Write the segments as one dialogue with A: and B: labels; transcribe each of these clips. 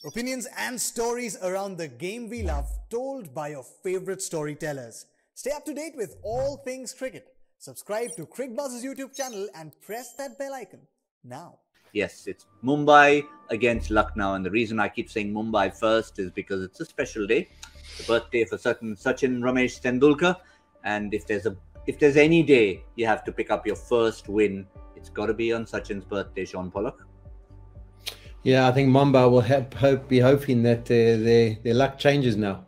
A: Opinions and stories around the game we love, told by your favorite storytellers. Stay up to date with all things cricket. Subscribe to Cricbuzz's YouTube channel and press that bell icon now.
B: Yes, it's Mumbai against Lucknow, and the reason I keep saying Mumbai first is because it's a special day, the birthday for certain Sachin Ramesh Tendulkar. And if there's any day you have to pick up your first win, it's got to be on Sachin's birthday, Shaun Pollock.
C: Yeah, I think Mumbai will be hoping that their luck changes now.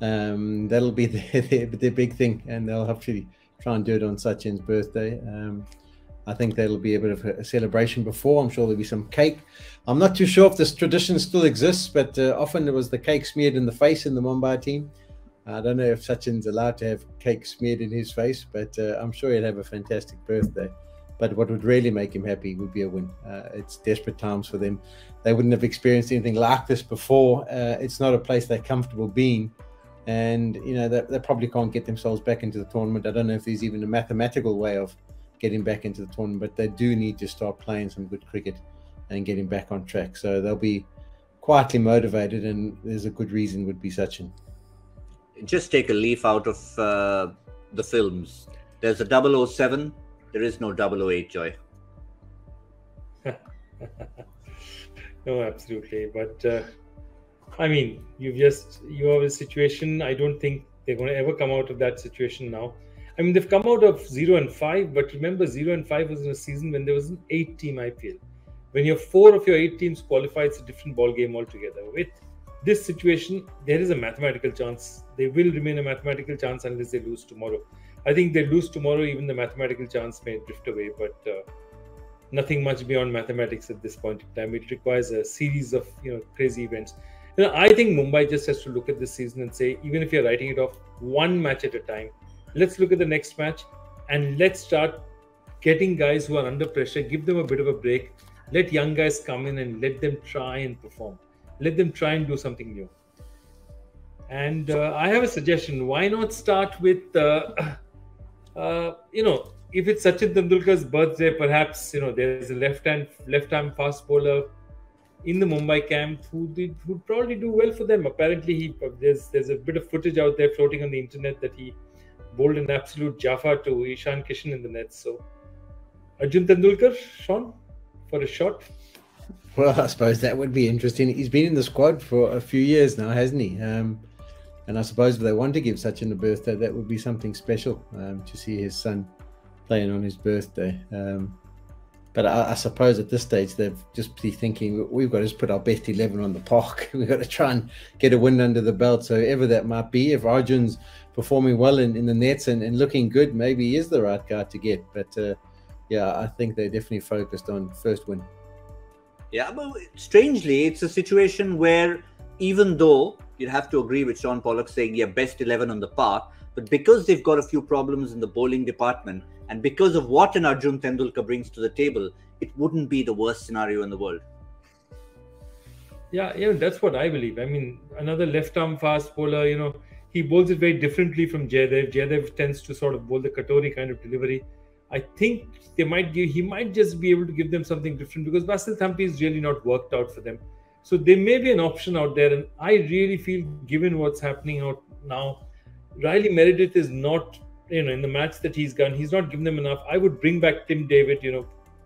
C: That'll be their big thing, and they'll hopefully try and do it on Sachin's birthday. I think that'll be a bit of a celebration before. I'm sure there'll be some cake. I'm not too sure if this tradition still exists, but often there was the cake smeared in the face in the Mumbai team. I don't know if Sachin's allowed to have cake smeared in his face, but I'm sure he'll have a fantastic birthday. But what would really make him happy would be a win. It's desperate times for them. They wouldn't have experienced anything like this before. It's not a place they're comfortable being. And, you know, they probably can't get themselves back into the tournament. I don't know if there's even a mathematical way of getting back into the tournament, but they do need to start playing some good cricket and getting back on track. So they'll be quietly motivated, and there's a good reason would be Sachin.
B: Just take a leaf out of the films. There's a 007. There is no 008, Joy.
D: No, absolutely. But I mean, you have a situation. I don't think they're going to ever come out of that situation now. I mean, they've come out of 0-5, but remember, 0-5 was in a season when there was an 8-team IPL. When you have 4 of your 8 teams qualify, it's a different ball game altogether. With this situation, there is a mathematical chance. They will remain a mathematical chance unless they lose tomorrow. I think they lose tomorrow, even the mathematical chance may drift away, but nothing much beyond mathematics at this point in time. It requires a series of crazy events. I think Mumbai just has to look at this season and say, even if you're writing it off one match at a time, let's look at the next match and let's start getting guys who are under pressure, give them a bit of a break, let young guys come in and let them try and perform. Let them try and do something new. And I have a suggestion. Why not start with, if it's Sachin Tendulkar's birthday, perhaps, there's a left-arm fast bowler in the Mumbai camp who'd probably do well for them. Apparently, there's a bit of footage out there floating on the internet that he bowled an absolute Jaffa to Ishan Kishan in the net. So, Arjun Tendulkar, Shaun, for a shot.
C: Well, I suppose that would be interesting. He's been in the squad for a few years now, hasn't he? And I suppose if they want to give Sachin a birthday, that would be something special to see his son playing on his birthday. But I suppose at this stage, they've just be thinking, we've got to just put our best 11 on the park. We've got to try and get a win under the belt. So whoever that might be, if Arjun's performing well in the nets and looking good, maybe he is the right guy to get. But yeah, I think they're definitely focused on first win.
B: Yeah, but strangely, it's a situation where even though you'd have to agree with Shaun Pollock saying, yeah, best 11 on the park, but because they've got a few problems in the bowling department and because of what an Arjun Tendulkar brings to the table, it wouldn't be the worst scenario in the world.
D: Yeah, that's what I believe. I mean, another left-arm fast bowler, he bowls it very differently from Jaydev. Jaydev tends to sort of bowl the Katori kind of delivery. I think he might just be able to give them something different because Basil Thampi is really not worked out for them. So there may be an option out there. And I really feel, given what's happening out now, Riley Meredith is not, in the match that he's done, he's not given them enough. I would bring back Tim David,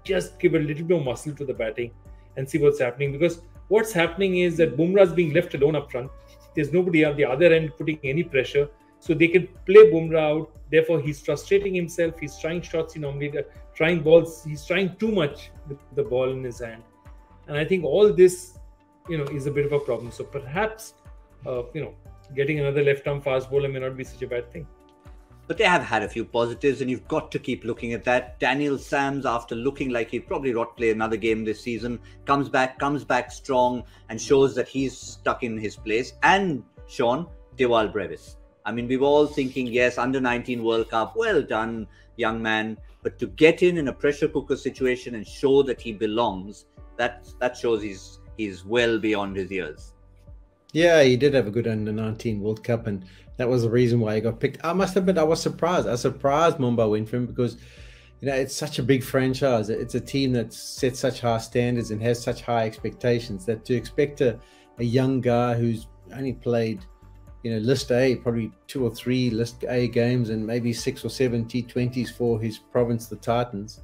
D: just give a little bit more muscle to the batting and see what's happening. Because what's happening is that Bumrah's being left alone up front. There's nobody at the other end putting any pressure. So they can play Bumrah out. Therefore, he's frustrating himself. He's trying shots. Trying balls. He's trying too much with the ball in his hand. And I think all this, is a bit of a problem. So perhaps, getting another left-arm fast bowler may not be such a bad thing.
B: But they have had a few positives, and you've got to keep looking at that. Daniel Sams, after looking like he'd probably not play another game this season, comes back strong and shows that he's stuck in his place. And Shaun, Dewal Brevis. I mean, we were all thinking, yes, under-19 World Cup, well done, young man. But to get in a pressure cooker situation and show that he belongs, that shows he's well beyond his years.
C: Yeah, he did have a good under-19 World Cup, and that was the reason why he got picked. I must admit, I was surprised. I was surprised Mumbai went for him because, it's such a big franchise. It's a team that sets such high standards and has such high expectations that to expect a a young guy who's only played, List A, probably 2 or 3 List A games and maybe 6 or 7 T20s for his province, the Titans.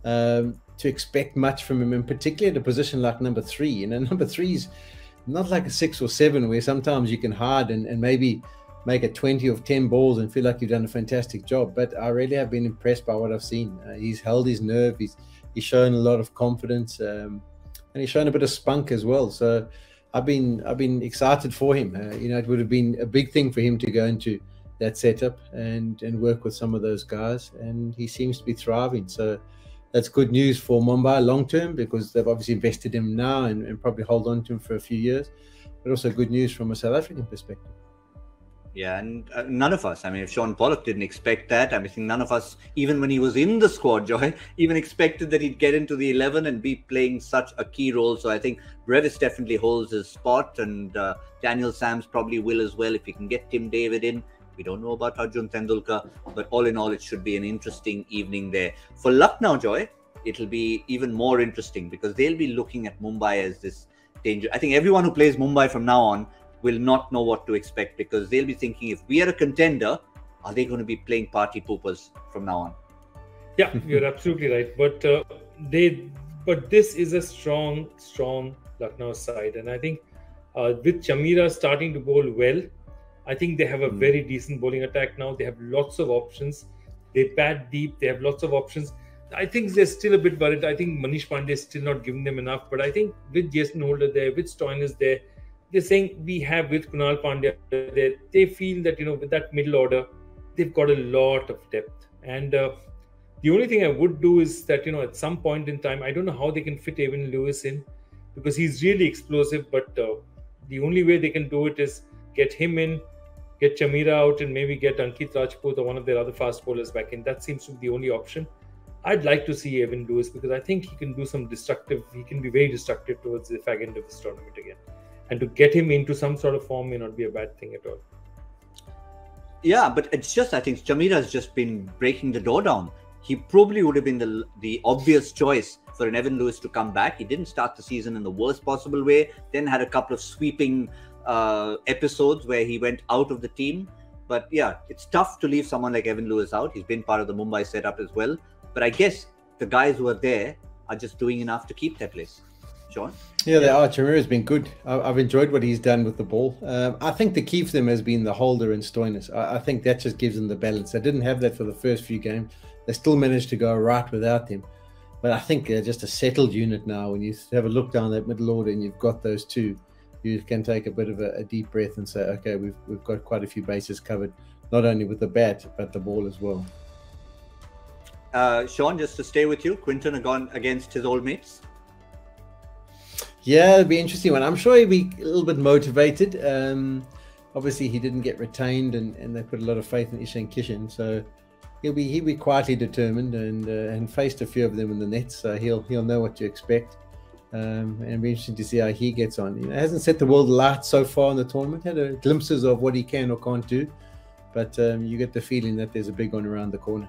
C: To expect much from him, and particularly at a position like number 3. Number 3 is not like a 6 or 7 where sometimes you can hide and maybe make a 20 of 10 balls and feel like you've done a fantastic job. But I really have been impressed by what I've seen. He's held his nerve. He's shown a lot of confidence, and he's shown a bit of spunk as well. So I've been excited for him. It would have been a big thing for him to go into that setup and work with some of those guys, and he seems to be thriving. So that's good news for Mumbai long term, because they've obviously invested in him now and probably hold on to him for a few years. But also good news from a South African perspective.
B: Yeah, and none of us, if Shaun Pollock didn't expect that, I think none of us, even when he was in the squad, Joy, even expected that he'd get into the 11 and be playing such a key role. So I think Brevis definitely holds his spot, and Daniel Sams probably will as well if he can get Tim David in. We don't know about Arjun Tendulkar, but all in all, it should be an interesting evening there. For Lucknow, Joy, it'll be even more interesting because they'll be looking at Mumbai as this danger. I think everyone who plays Mumbai from now on will not know what to expect, because they'll be thinking, if we are a contender, are they going to be playing party poopers from now on?
D: Yeah, you're absolutely right. But this is a strong Lucknow side, and I think with Chamira starting to bowl well, I think they have a very decent bowling attack now. They have lots of options. They bat deep. They have lots of options. I think they're still a bit worried. I think Manish Pandey is still not giving them enough. But I think with Jason Holder there, with Stoinis there, they're saying we have with Kunal Pandya there, they feel that, with that middle order, they've got a lot of depth. And the only thing I would do is that, at some point in time, I don't know how they can fit Evan Lewis in, because he's really explosive. But the only way they can do it is get him in, get Chamira out, and maybe get Ankit Rajput or one of their other fast bowlers back in. That seems to be the only option. I'd like to see Evan Lewis, because I think he can do some he can be very destructive towards the fag end of this tournament again. And to get him into some sort of form may not be a bad thing at all.
B: Yeah, but it's just, I think Chamira has just been breaking the door down. He probably would have been the obvious choice for an Evan Lewis to come back. He didn't start the season in the worst possible way, then had a couple of sweeping episodes where he went out of the team. But yeah, it's tough to leave someone like Evan Lewis out. He's been part of the Mumbai setup as well. But I guess the guys who are there are just doing enough to keep their place. Shaun?
C: Yeah, they are. Chamira's been good. I've enjoyed what he's done with the ball. I think the key for them has been the Holder and Stoinis. I think that just gives them the balance. They didn't have that for the first few games. They still managed to go right without him. But I think they're just a settled unit now. When you have a look down that middle order and you've got those two, you can take a bit of a deep breath and say, okay, we've got quite a few bases covered, not only with the bat, but the ball as well.
B: Shaun, just to stay with you, Quinton had gone against his old mates.
C: Yeah, it'll be an interesting one. I'm sure he'll be a little bit motivated. Obviously, he didn't get retained, and they put a lot of faith in Ishan Kishan. So he'll be quietly determined and faced a few of them in the nets. So he'll know what to expect. And it'll be interesting to see how he gets on. He hasn't set the world alight so far in the tournament. Had glimpses of what he can or can't do, but you get the feeling that there's a big one around the corner.